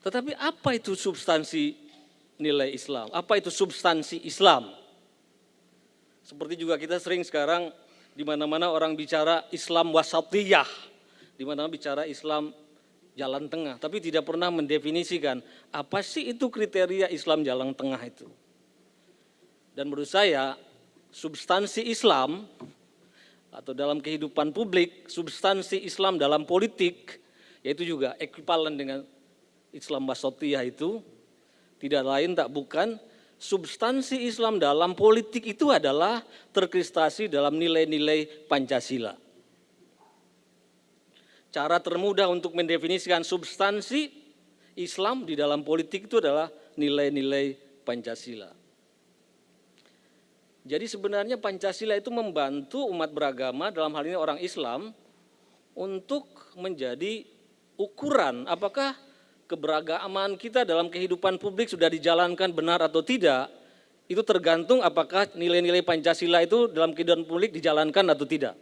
Tetapi apa itu substansi nilai Islam? Apa itu substansi Islam? Seperti juga kita sering sekarang di mana-mana orang bicara Islam wasatiyah, di mana bicara Islam jalan tengah, tapi tidak pernah mendefinisikan apa sih itu kriteria Islam jalan tengah itu. Dan menurut saya substansi Islam atau dalam kehidupan publik, substansi Islam dalam politik, yaitu juga ekuivalen dengan Islam wasatiyah itu tidak lain tak bukan substansi Islam dalam politik itu adalah terkristalisasi dalam nilai-nilai Pancasila. Cara termudah untuk mendefinisikan substansi Islam di dalam politik itu adalah nilai-nilai Pancasila. Jadi sebenarnya Pancasila itu membantu umat beragama, dalam hal ini orang Islam, untuk menjadi ukuran apakah keberagaman kita dalam kehidupan publik sudah dijalankan benar atau tidak, itu tergantung apakah nilai-nilai Pancasila itu dalam kehidupan publik dijalankan atau tidak.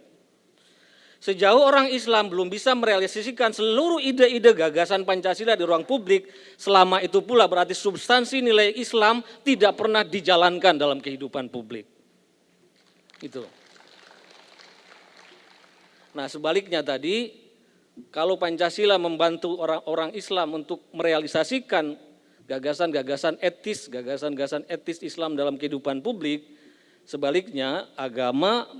Sejauh orang Islam belum bisa merealisasikan seluruh ide-ide gagasan Pancasila di ruang publik, selama itu pula berarti substansi nilai Islam tidak pernah dijalankan dalam kehidupan publik. Itu. Nah, sebaliknya tadi, kalau Pancasila membantu orang-orang Islam untuk merealisasikan gagasan-gagasan etis Islam dalam kehidupan publik, sebaliknya agama,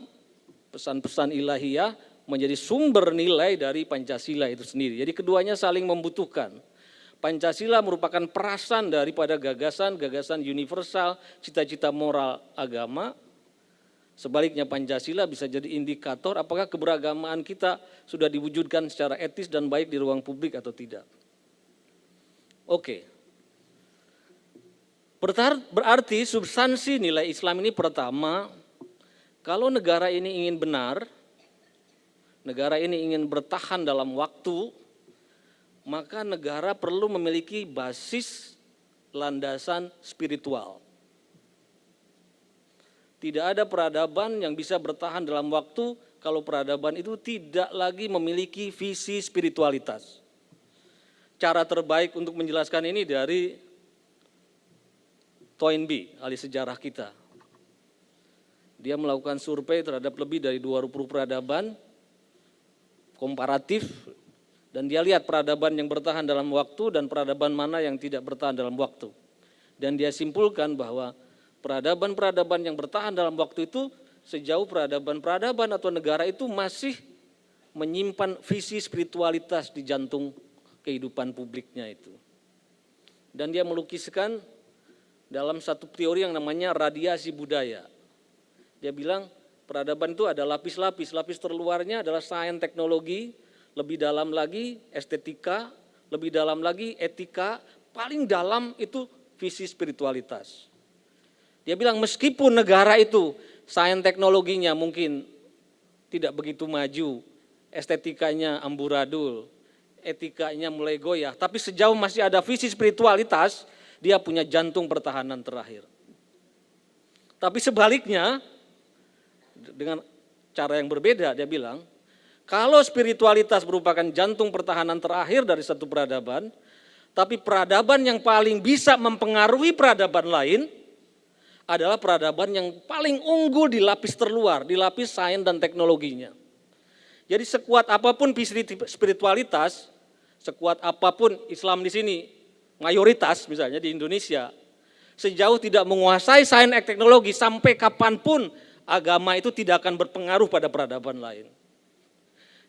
pesan-pesan ilahiyah menjadi sumber nilai dari Pancasila itu sendiri. Jadi keduanya saling membutuhkan. Pancasila merupakan perasan daripada gagasan-gagasan universal, cita-cita moral agama. Sebaliknya Pancasila bisa jadi indikator apakah keberagamaan kita sudah diwujudkan secara etis dan baik di ruang publik atau tidak. Oke. Berarti substansi nilai Islam ini pertama, kalau negara ini ingin benar, negara ini ingin bertahan dalam waktu, maka negara perlu memiliki basis landasan spiritual. Tidak ada peradaban yang bisa bertahan dalam waktu kalau peradaban itu tidak lagi memiliki visi spiritualitas. Cara terbaik untuk menjelaskan ini dari Toynbee, ahli sejarah kita. Dia melakukan survei terhadap lebih dari 20 peradaban komparatif, dan dia lihat peradaban yang bertahan dalam waktu dan peradaban mana yang tidak bertahan dalam waktu. Dan dia simpulkan bahwa peradaban-peradaban yang bertahan dalam waktu itu sejauh peradaban-peradaban atau negara itu masih menyimpan visi spiritualitas di jantung kehidupan publiknya itu. Dan dia melukiskan dalam satu teori yang namanya radiasi budaya. Dia bilang peradaban itu ada lapis-lapis, lapis terluarnya adalah sains teknologi, lebih dalam lagi estetika, lebih dalam lagi etika, paling dalam itu visi spiritualitas. Dia bilang meskipun negara itu sains teknologinya mungkin tidak begitu maju, estetikanya amburadul, etikanya mulai goyah, tapi sejauh masih ada visi spiritualitas, dia punya jantung pertahanan terakhir. Tapi sebaliknya, dengan cara yang berbeda, dia bilang, kalau spiritualitas merupakan jantung pertahanan terakhir dari satu peradaban, tapi peradaban yang paling bisa mempengaruhi peradaban lain, adalah peradaban yang paling unggul di lapis terluar, di lapis sains dan teknologinya. Jadi sekuat apapun spiritualitas, sekuat apapun Islam di sini, mayoritas misalnya di Indonesia, sejauh tidak menguasai sains dan teknologi, sampai kapanpun agama itu tidak akan berpengaruh pada peradaban lain.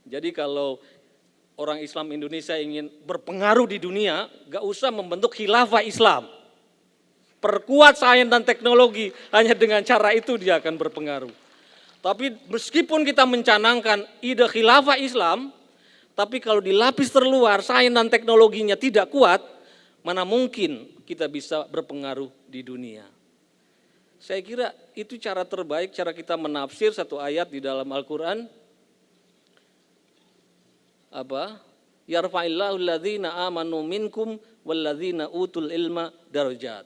Jadi kalau orang Islam Indonesia ingin berpengaruh di dunia, gak usah membentuk khilafah Islam. Perkuat sains dan teknologi, hanya dengan cara itu dia akan berpengaruh. Tapi meskipun kita mencanangkan ide khilafah Islam, tapi kalau di lapis terluar sains dan teknologinya tidak kuat, mana mungkin kita bisa berpengaruh di dunia. Saya kira itu cara terbaik, cara kita menafsir satu ayat di dalam Al-Quran. Yarfa'illahu alladzina amanu minkum walladzina utul ilma darajat.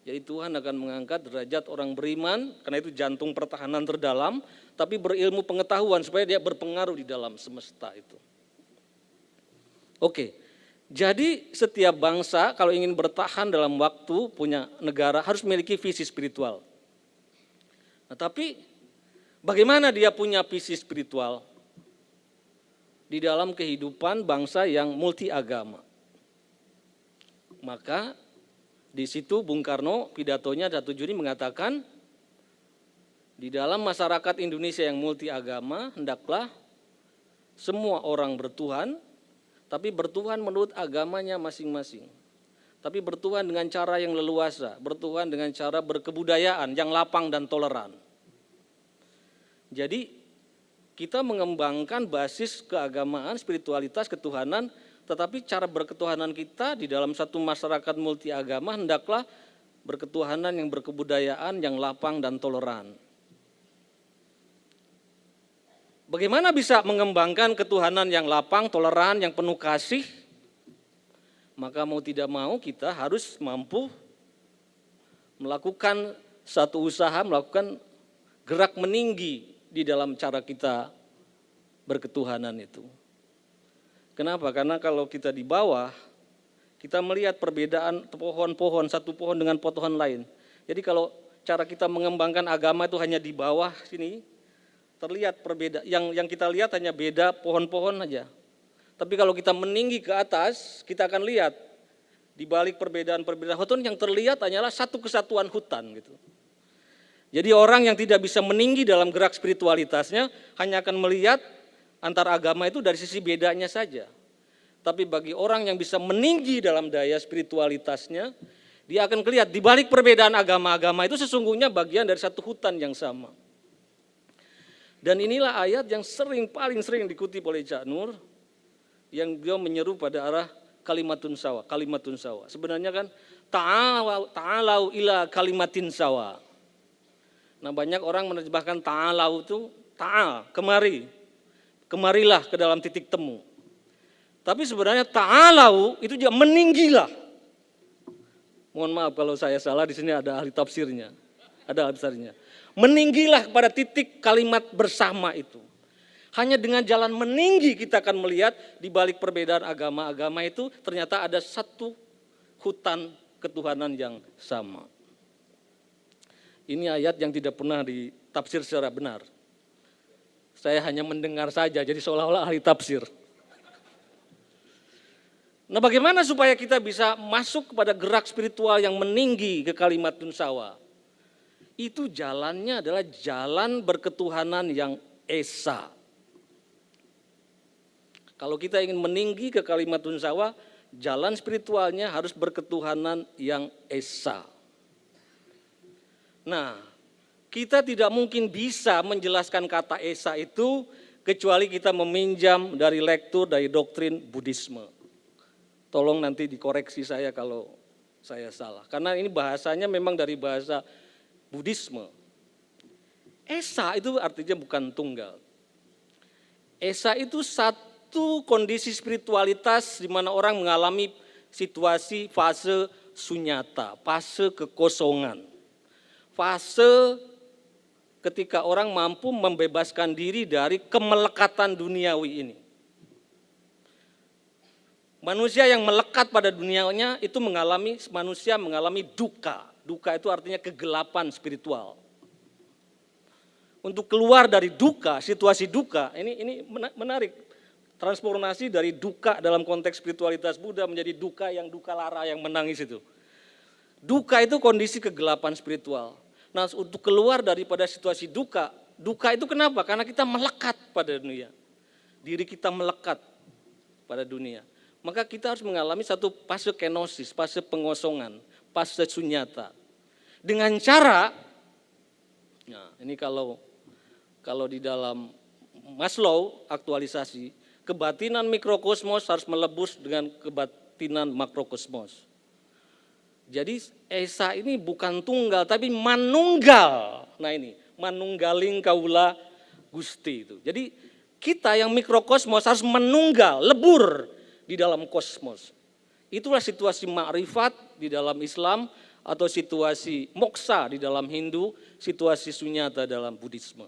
Jadi Tuhan akan mengangkat derajat orang beriman, karena itu jantung pertahanan terdalam, tapi berilmu pengetahuan supaya dia berpengaruh di dalam semesta itu. Oke, Jadi setiap bangsa kalau ingin bertahan dalam waktu, punya negara, harus memiliki visi spiritual. Nah, tapi bagaimana dia punya visi spiritual? Di dalam kehidupan bangsa yang multi agama. Maka di situ Bung Karno pidatonya 1 Juni mengatakan, di dalam masyarakat Indonesia yang multi agama, hendaklah semua orang bertuhan, tapi bertuhan menurut agamanya masing-masing. Tapi bertuhan dengan cara yang leluasa, bertuhan dengan cara berkebudayaan yang lapang dan toleran. Jadi kita mengembangkan basis keagamaan, spiritualitas, ketuhanan, tetapi cara berketuhanan kita di dalam satu masyarakat multi agama hendaklah berketuhanan yang berkebudayaan, yang lapang dan toleran. Bagaimana bisa mengembangkan ketuhanan yang lapang, toleran, yang penuh kasih? Maka mau tidak mau kita harus mampu melakukan satu usaha, melakukan gerak meninggi di dalam cara kita berketuhanan itu. Kenapa? Karena kalau kita di bawah, kita melihat perbedaan pohon-pohon, satu pohon dengan pohon lain. Jadi kalau cara kita mengembangkan agama itu hanya di bawah sini, terlihat perbedaan, yang kita lihat hanya beda pohon-pohon aja. Tapi kalau kita meninggi ke atas, kita akan lihat di balik perbedaan-perbedaan hutan yang terlihat hanyalah satu kesatuan hutan gitu. Jadi orang yang tidak bisa meninggi dalam gerak spiritualitasnya hanya akan melihat antar agama itu dari sisi bedanya saja. Tapi bagi orang yang bisa meninggi dalam daya spiritualitasnya, dia akan melihat di balik perbedaan agama-agama itu sesungguhnya bagian dari satu hutan yang sama. Dan inilah ayat yang paling sering dikutip oleh Cak Nur, yang dia menyeru pada arah kalimatun sawa. Sebenarnya kan ta'alau ila kalimatin sawa. Nah, banyak orang menerjemahkan ta'alau itu kemarilah ke dalam titik temu. Tapi sebenarnya ta'alau itu juga meninggilah. Mohon maaf kalau saya salah, di sini ada ahli tafsirnya. Meninggilah pada titik kalimat bersama itu. Hanya dengan jalan meninggi kita akan melihat di balik perbedaan agama-agama itu ternyata ada satu hutan ketuhanan yang sama. Ini ayat yang tidak pernah ditafsir secara benar. Saya hanya mendengar saja, jadi seolah-olah ahli tafsir. Nah, bagaimana supaya kita bisa masuk kepada gerak spiritual yang meninggi ke kalimatun sawa? Itu jalannya adalah jalan berketuhanan yang esa. Kalau kita ingin meninggi ke kalimatun sawa, jalan spiritualnya harus berketuhanan yang esa. Nah, kita tidak mungkin bisa menjelaskan kata esa itu kecuali kita meminjam dari lektur, dari doktrin Buddhisme. Tolong nanti dikoreksi saya kalau saya salah. Karena ini bahasanya memang dari bahasa Buddhisme. Esa itu artinya bukan tunggal. Esa itu satu kondisi spiritualitas di mana orang mengalami situasi fase sunyata, fase kekosongan. Fase ketika orang mampu membebaskan diri dari kemelekatan duniawi ini. Manusia yang melekat pada dunianya itu manusia mengalami duka. Duka itu artinya kegelapan spiritual. Untuk keluar dari duka, situasi duka, ini menarik. Transformasi dari duka dalam konteks spiritualitas Buddha menjadi duka lara yang menangis itu. Duka itu kondisi kegelapan spiritual. Nah, untuk keluar daripada situasi duka itu kenapa? Karena kita melekat pada dunia. Diri kita melekat pada dunia. Maka kita harus mengalami satu fase kenosis, fase pengosongan, fase sunyata. Dengan cara, nah ini kalau di dalam Maslow aktualisasi, kebatinan mikrokosmos harus melebus dengan kebatinan makrokosmos. Jadi esa ini bukan tunggal tapi manunggal. Nah ini, manunggaling kaula Gusti itu. Jadi kita yang mikrokosmos harus menunggal, lebur di dalam kosmos. Itulah situasi ma'rifat di dalam Islam atau situasi moksa di dalam Hindu, situasi sunyata dalam Buddhisme.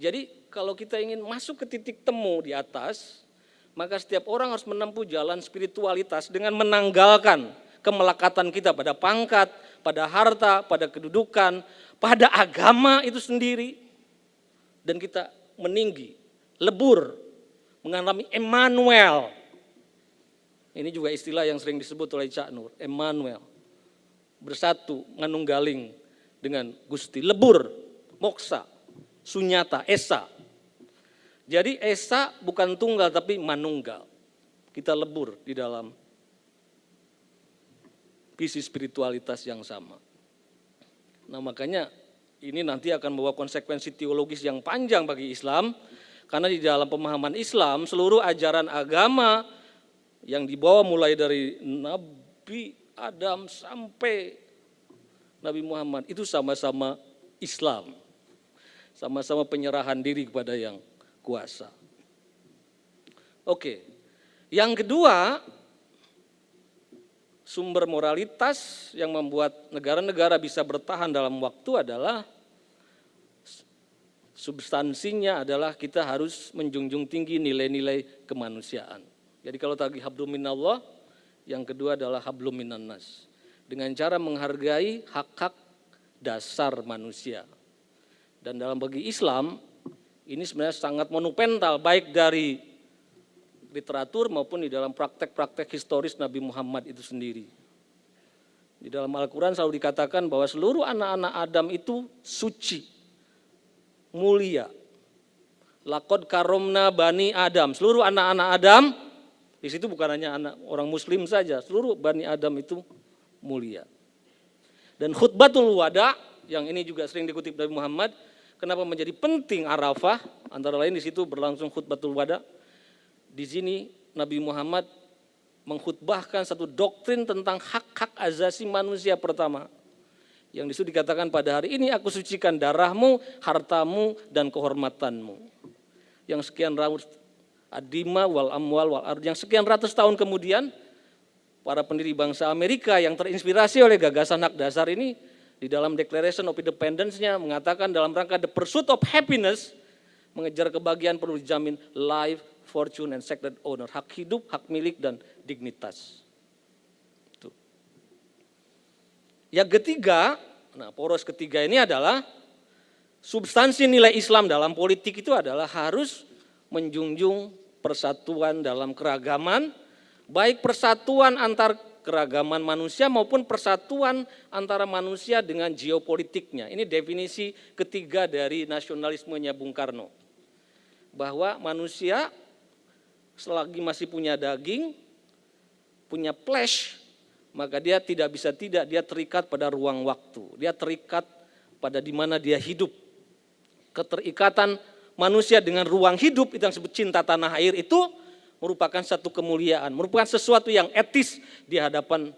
Jadi kalau kita ingin masuk ke titik temu di atas, Maka setiap orang harus menempuh jalan spiritualitas dengan menanggalkan kemelekatan kita pada pangkat, pada harta, pada kedudukan, pada agama itu sendiri. Dan kita meninggi, lebur, mengalami Emmanuel. Ini juga istilah yang sering disebut oleh Cak Nur, Emmanuel. Bersatu, manunggaling dengan Gusti, lebur, moksa, sunyata, esa. Jadi esa bukan tunggal tapi manunggal. Kita lebur di dalam visi spiritualitas yang sama. Nah makanya ini nanti akan membawa konsekuensi teologis yang panjang bagi Islam. Karena di dalam pemahaman Islam seluruh ajaran agama yang dibawa mulai dari Nabi Adam sampai Nabi Muhammad itu sama-sama Islam. Sama-sama penyerahan diri kepada yang kuasa. Oke, yang kedua, sumber moralitas yang membuat negara-negara bisa bertahan dalam waktu adalah substansinya adalah kita harus menjunjung tinggi nilai-nilai kemanusiaan. Jadi kalau tadi hablum minallah, yang kedua adalah hablum minannas. Dengan cara menghargai hak-hak dasar manusia. Dan dalam bagi Islam, ini sebenarnya sangat monumental baik dari literatur maupun di dalam praktek-praktek historis Nabi Muhammad itu sendiri. Di dalam Al-Quran selalu dikatakan bahwa seluruh anak-anak Adam itu suci, mulia. Laqad karomna bani Adam, seluruh anak-anak Adam, di situ bukan hanya anak orang muslim saja, seluruh bani Adam itu mulia. Dan khutbatul wada, yang ini juga sering dikutip dari Muhammad, kenapa menjadi penting Arafah? Antara lain di situ berlangsung khutbatul wada. Di sini Nabi Muhammad mengkhutbahkan satu doktrin tentang hak-hak azasi manusia pertama. Yang disitu dikatakan pada hari ini aku sucikan darahmu, hartamu, dan kehormatanmu. Yang sekian ratus adima wal amwal wal ard, yang sekian ratus tahun kemudian para pendiri bangsa Amerika yang terinspirasi oleh gagasan hak dasar ini di dalam Declaration of Independence-nya mengatakan dalam rangka the pursuit of happiness, mengejar kebahagiaan perlu dijamin life, fortune, and sacred honor, hak hidup, hak milik, dan dignitas. Itu. Yang ketiga, nah poros ketiga ini adalah substansi nilai Islam dalam politik itu adalah harus menjunjung persatuan dalam keragaman, baik persatuan antar keragaman manusia maupun persatuan antara manusia dengan geopolitiknya. Ini definisi ketiga dari nasionalismenya Bung Karno. Bahwa manusia selagi masih punya daging, punya flesh, maka dia tidak bisa tidak, dia terikat pada ruang waktu. Dia terikat pada di mana dia hidup. Keterikatan manusia dengan ruang hidup, itu yang disebut cinta tanah air itu, merupakan satu kemuliaan, merupakan sesuatu yang etis di hadapan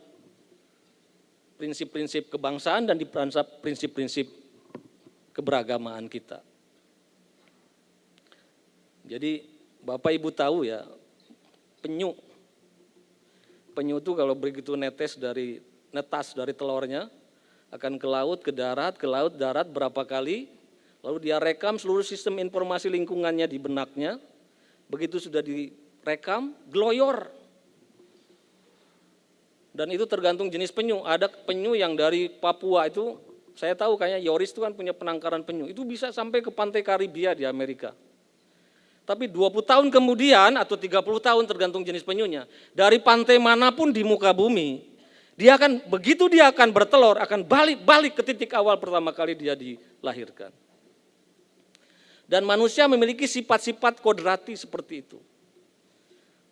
prinsip-prinsip kebangsaan dan di prinsip-prinsip keberagamaan kita. Jadi Bapak Ibu tahu ya, penyu itu kalau begitu netas dari telurnya, akan ke laut, darat berapa kali, lalu dia rekam seluruh sistem informasi lingkungannya di benaknya, begitu sudah direkam, gloyor. Dan itu tergantung jenis penyu. Ada penyu yang dari Papua itu, saya tahu kayaknya Yoris itu kan punya penangkaran penyu. Itu bisa sampai ke pantai Karibia di Amerika. Tapi 20 tahun kemudian atau 30 tahun tergantung jenis penyunya. Dari pantai manapun di muka bumi, begitu dia akan bertelur, akan balik ke titik awal pertama kali dia dilahirkan. Dan manusia memiliki sifat-sifat kodrati seperti itu.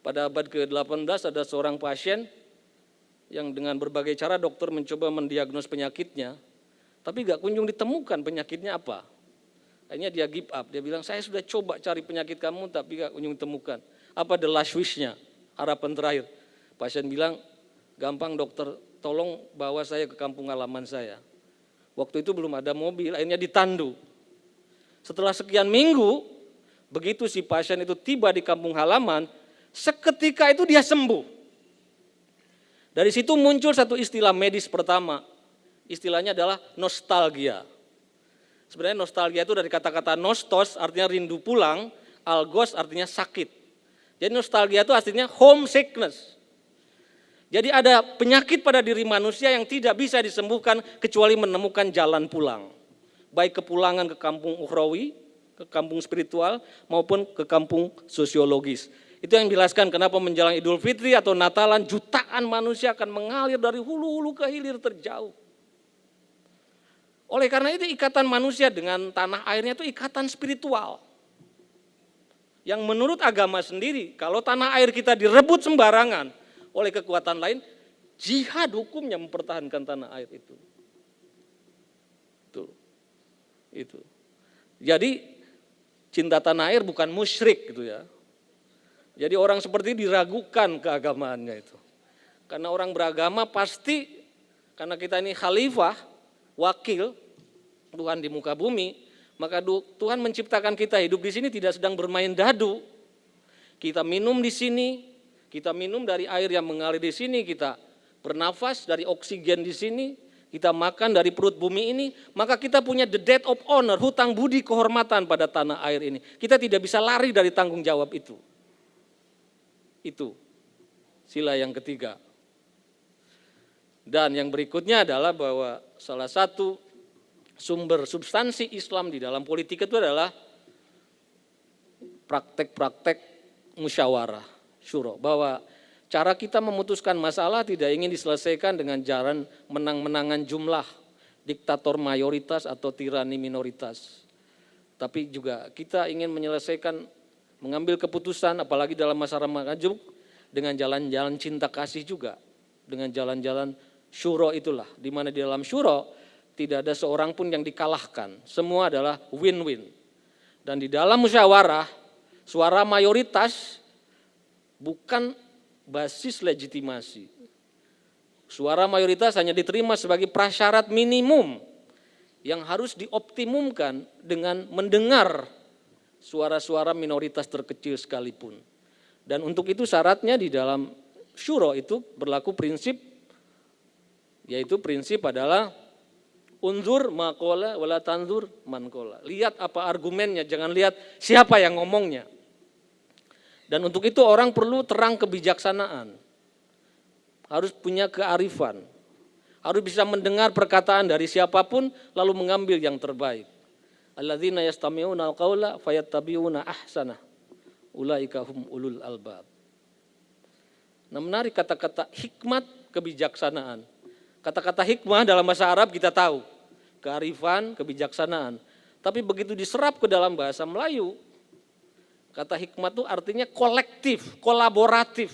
Pada abad ke-18 ada seorang pasien yang dengan berbagai cara dokter mencoba mendiagnos penyakitnya, tapi gak kunjung ditemukan penyakitnya apa. Akhirnya dia give up, dia bilang saya sudah coba cari penyakit kamu tapi gak kunjung ditemukan. Apa the last wish-nya, harapan terakhir. Pasien bilang, gampang dokter, tolong bawa saya ke kampung halaman saya. Waktu itu belum ada mobil, akhirnya ditandu. Setelah sekian minggu, begitu si pasien itu tiba di kampung halaman, seketika itu dia sembuh. Dari situ muncul satu istilah medis pertama. Istilahnya adalah nostalgia. Sebenarnya nostalgia itu dari kata-kata nostos artinya rindu pulang, algos artinya sakit. Jadi nostalgia itu artinya homesickness. Jadi ada penyakit pada diri manusia yang tidak bisa disembuhkan kecuali menemukan jalan pulang. Baik kepulangan ke kampung ukhrawi, ke kampung spiritual, maupun ke kampung sosiologis. Itu yang menjelaskan kenapa menjelang Idul Fitri atau Natalan jutaan manusia akan mengalir dari hulu-hulu ke hilir terjauh. Oleh karena itu ikatan manusia dengan tanah airnya itu ikatan spiritual. Yang menurut agama sendiri, kalau tanah air kita direbut sembarangan oleh kekuatan lain, jihad hukumnya mempertahankan tanah air itu. Itu. Jadi cinta tanah air bukan musyrik gitu ya. Jadi orang seperti diragukan keagamaannya itu. Karena orang beragama pasti, karena kita ini khalifah, wakil Tuhan di muka bumi, maka Tuhan menciptakan kita hidup di sini tidak sedang bermain dadu. Kita minum di sini, kita minum dari air yang mengalir di sini, kita bernafas dari oksigen di sini, kita makan dari perut bumi ini, maka kita punya the debt of honor, hutang budi kehormatan pada tanah air ini. Kita tidak bisa lari dari tanggung jawab itu. Itu sila yang ketiga. Dan yang berikutnya adalah bahwa salah satu sumber substansi Islam di dalam politik itu adalah praktek-praktek musyawarah, syuro. Bahwa cara kita memutuskan masalah tidak ingin diselesaikan dengan jalan menang-menangan jumlah, diktator mayoritas atau tirani minoritas. Tapi juga kita ingin menyelesaikan, mengambil keputusan apalagi dalam masyarakat maju dengan jalan-jalan cinta kasih juga. Dengan jalan-jalan syuro itulah, di mana di dalam syuro tidak ada seorang pun yang dikalahkan, semua adalah win-win. Dan di dalam musyawarah, suara mayoritas bukan basis legitimasi. Suara mayoritas hanya diterima sebagai prasyarat minimum yang harus dioptimumkan dengan mendengar suara-suara minoritas terkecil sekalipun. Dan untuk itu syaratnya di dalam syuro itu berlaku prinsip, yaitu prinsip adalah unzur maqala wala tanzur man qala. Lihat apa argumennya, jangan lihat siapa yang ngomongnya. Dan untuk itu orang perlu terang kebijaksanaan. Harus punya kearifan. Harus bisa mendengar perkataan dari siapapun lalu mengambil yang terbaik. Alladzina yastami'una al-qaula fayattabi'una ahsanah. Ulaika hum ulul albab. Nah, menarik kata-kata hikmat kebijaksanaan. Kata-kata hikmah dalam bahasa Arab kita tahu, kearifan, kebijaksanaan. Tapi begitu diserap ke dalam bahasa Melayu, kata hikmat itu artinya kolektif, kolaboratif,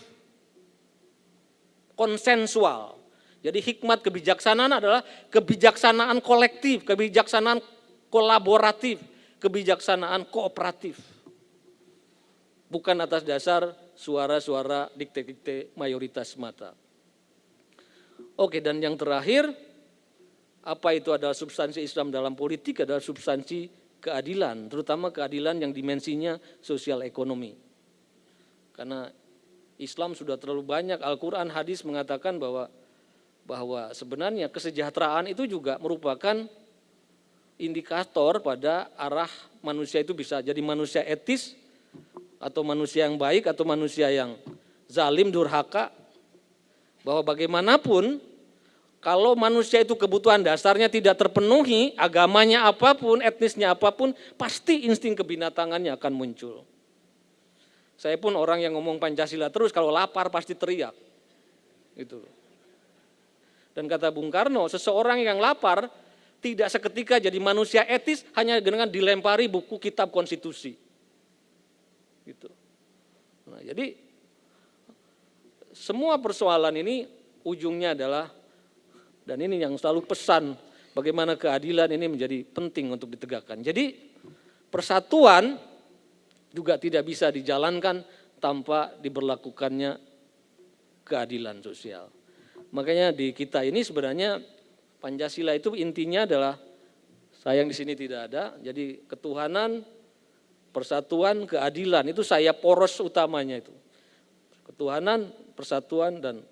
konsensual. Jadi hikmat kebijaksanaan adalah kebijaksanaan kolektif, kebijaksanaan kolaboratif, kebijaksanaan kooperatif. Bukan atas dasar suara-suara dikte-dikte mayoritas semata. Oke, dan yang terakhir, apa itu adalah substansi Islam dalam politik adalah substansi keadilan, terutama keadilan yang dimensinya sosial ekonomi. Karena Islam sudah terlalu banyak, Al-Quran, hadis mengatakan bahwa sebenarnya kesejahteraan itu juga merupakan indikator pada arah manusia itu bisa jadi manusia etis, atau manusia yang baik, atau manusia yang zalim, durhaka. Bahwa bagaimanapun, kalau manusia itu kebutuhan dasarnya tidak terpenuhi, agamanya apapun, etnisnya apapun, pasti insting kebinatangannya akan muncul. Saya pun orang yang ngomong Pancasila terus, kalau lapar pasti teriak. Gitu. Dan kata Bung Karno, seseorang yang lapar tidak seketika jadi manusia etis hanya dengan dilempari buku kitab konstitusi. Gitu. Nah, jadi semua persoalan ini ujungnya adalah, dan ini yang selalu pesan bagaimana keadilan ini menjadi penting untuk ditegakkan. Jadi persatuan juga tidak bisa dijalankan tanpa diberlakukannya keadilan sosial. Makanya di kita ini sebenarnya Pancasila itu intinya adalah, sayang di sini tidak ada, jadi ketuhanan, persatuan, keadilan, itu saya poros utamanya itu. Ketuhanan, persatuan, dan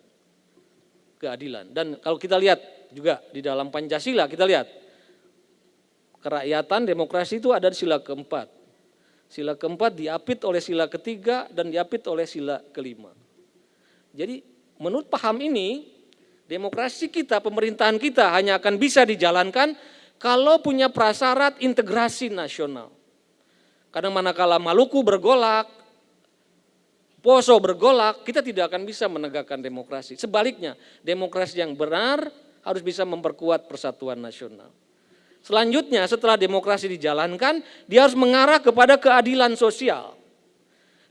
keadilan. Dan kalau kita lihat juga di dalam Pancasila, kita lihat kerakyatan, demokrasi itu ada di sila keempat. Sila keempat diapit oleh sila ketiga dan diapit oleh sila kelima. Jadi menurut paham ini, demokrasi kita, pemerintahan kita hanya akan bisa dijalankan kalau punya prasyarat integrasi nasional. Karena manakala Maluku bergolak, Poso bergolak, kita tidak akan bisa menegakkan demokrasi. Sebaliknya, demokrasi yang benar harus bisa memperkuat persatuan nasional. Selanjutnya, setelah demokrasi dijalankan, dia harus mengarah kepada keadilan sosial.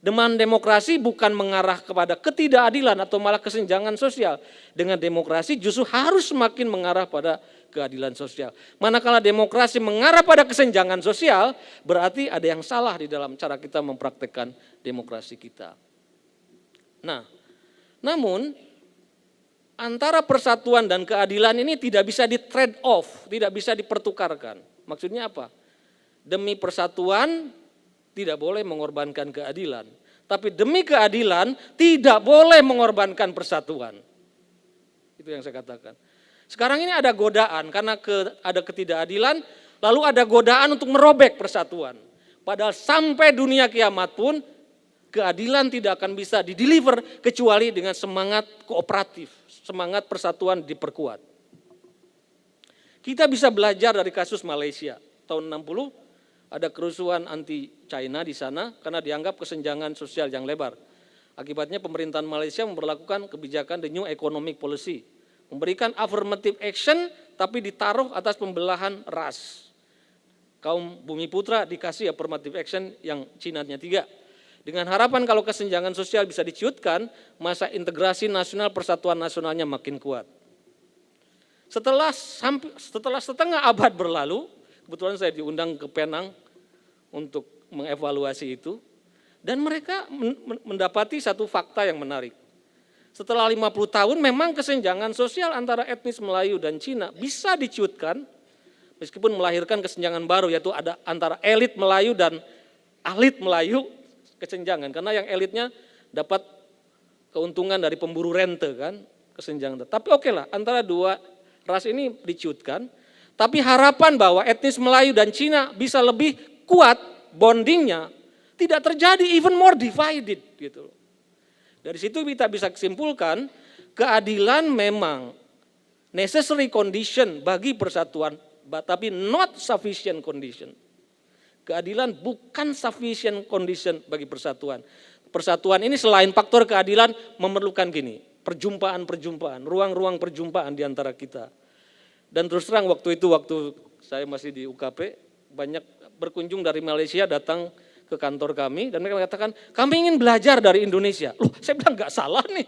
Dengan demokrasi bukan mengarah kepada ketidakadilan atau malah kesenjangan sosial. Dengan demokrasi justru harus semakin mengarah pada keadilan sosial. Manakala demokrasi mengarah pada kesenjangan sosial, berarti ada yang salah di dalam cara kita mempraktekkan demokrasi kita. Nah, namun antara persatuan dan keadilan ini tidak bisa di trade off, tidak bisa dipertukarkan. Maksudnya apa? Demi persatuan tidak boleh mengorbankan keadilan, tapi demi keadilan tidak boleh mengorbankan persatuan. Itu yang saya katakan. Sekarang ini ada godaan karena ada ketidakadilan, lalu ada godaan untuk merobek persatuan. Padahal sampai dunia kiamat pun keadilan tidak akan bisa dideliver kecuali dengan semangat kooperatif, semangat persatuan diperkuat. Kita bisa belajar dari kasus Malaysia. Tahun 60 ada kerusuhan anti China di sana karena dianggap kesenjangan sosial yang lebar. Akibatnya pemerintahan Malaysia memperlakukan kebijakan the new economic policy. Memberikan affirmative action tapi ditaruh atas pembelahan ras. Kaum Bumi Putra dikasih affirmative action yang Cina-nya 3. Dengan harapan kalau kesenjangan sosial bisa diciutkan, masa integrasi nasional persatuan nasionalnya makin kuat. Setelah setengah abad berlalu, kebetulan saya diundang ke Penang untuk mengevaluasi itu, dan mereka mendapati satu fakta yang menarik. Setelah 50 tahun memang kesenjangan sosial antara etnis Melayu dan Cina bisa diciutkan, meskipun melahirkan kesenjangan baru, yaitu ada antara elit Melayu dan elit Melayu, kesenjangan, karena yang elitnya dapat keuntungan dari pemburu rente kan, kesenjangan. Tapi oke lah, antara dua ras ini diciutkan, tapi harapan bahwa etnis Melayu dan Cina bisa lebih kuat bondingnya, tidak terjadi, even more divided gitu. Dari situ kita bisa simpulkan, keadilan memang necessary condition bagi persatuan, tapi not sufficient condition. Keadilan bukan sufficient condition bagi persatuan. Persatuan ini selain faktor keadilan memerlukan gini, perjumpaan-perjumpaan, ruang-ruang perjumpaan di antara kita. Dan terus terang waktu saya masih di UKP, banyak berkunjung dari Malaysia datang ke kantor kami dan mereka mengatakan, kami ingin belajar dari Indonesia. Loh, saya bilang enggak salah nih.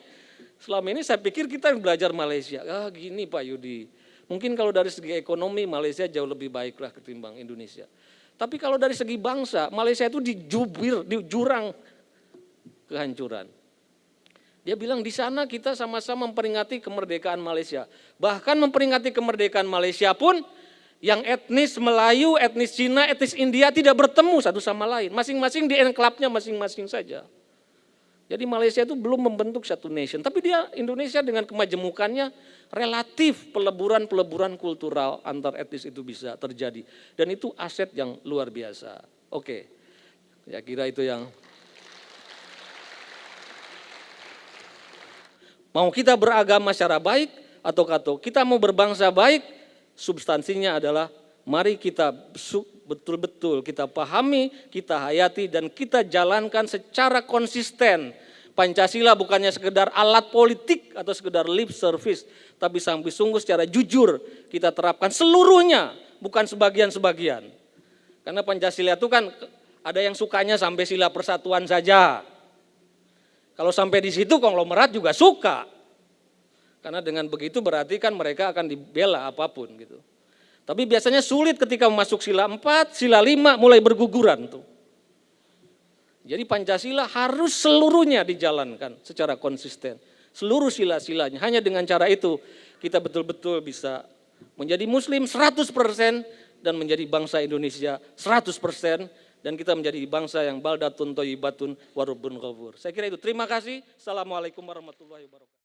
Selama ini saya pikir kita yang belajar Malaysia. Gini Pak Yudi, mungkin kalau dari segi ekonomi Malaysia jauh lebih baiklah ketimbang Indonesia. Tapi kalau dari segi bangsa, Malaysia itu di jurang kehancuran. Dia bilang di sana kita sama-sama memperingati kemerdekaan Malaysia. Bahkan memperingati kemerdekaan Malaysia pun yang etnis Melayu, etnis Cina, etnis India tidak bertemu satu sama lain. Masing-masing di enklapnya masing-masing saja. Jadi Malaysia itu belum membentuk satu nation. Tapi Indonesia dengan kemajemukannya relatif peleburan-peleburan kultural antar etnis itu bisa terjadi. Dan itu aset yang luar biasa. Oke, ya kira itu yang. Mau kita beragama secara baik atau kita mau berbangsa baik, substansinya adalah mari kita betul-betul kita pahami, kita hayati dan kita jalankan secara konsisten. Pancasila bukannya sekedar alat politik atau sekedar lip service, tapi sungguh secara jujur kita terapkan seluruhnya, bukan sebagian-sebagian. Karena Pancasila itu kan ada yang sukanya sampai sila persatuan saja. Kalau sampai di situ konglomerat juga suka. Karena dengan begitu berarti kan mereka akan dibela apapun gitu. Tapi biasanya sulit ketika masuk sila 4, sila 5 mulai berguguran tuh. Jadi Pancasila harus seluruhnya dijalankan secara konsisten. Seluruh sila-silanya. Hanya dengan cara itu kita betul-betul bisa menjadi muslim 100% dan menjadi bangsa Indonesia 100%. Dan kita menjadi bangsa yang baldatun thayyibatun wa rabbun ghafur. Saya kira itu. Terima kasih. Assalamualaikum warahmatullahi wabarakatuh.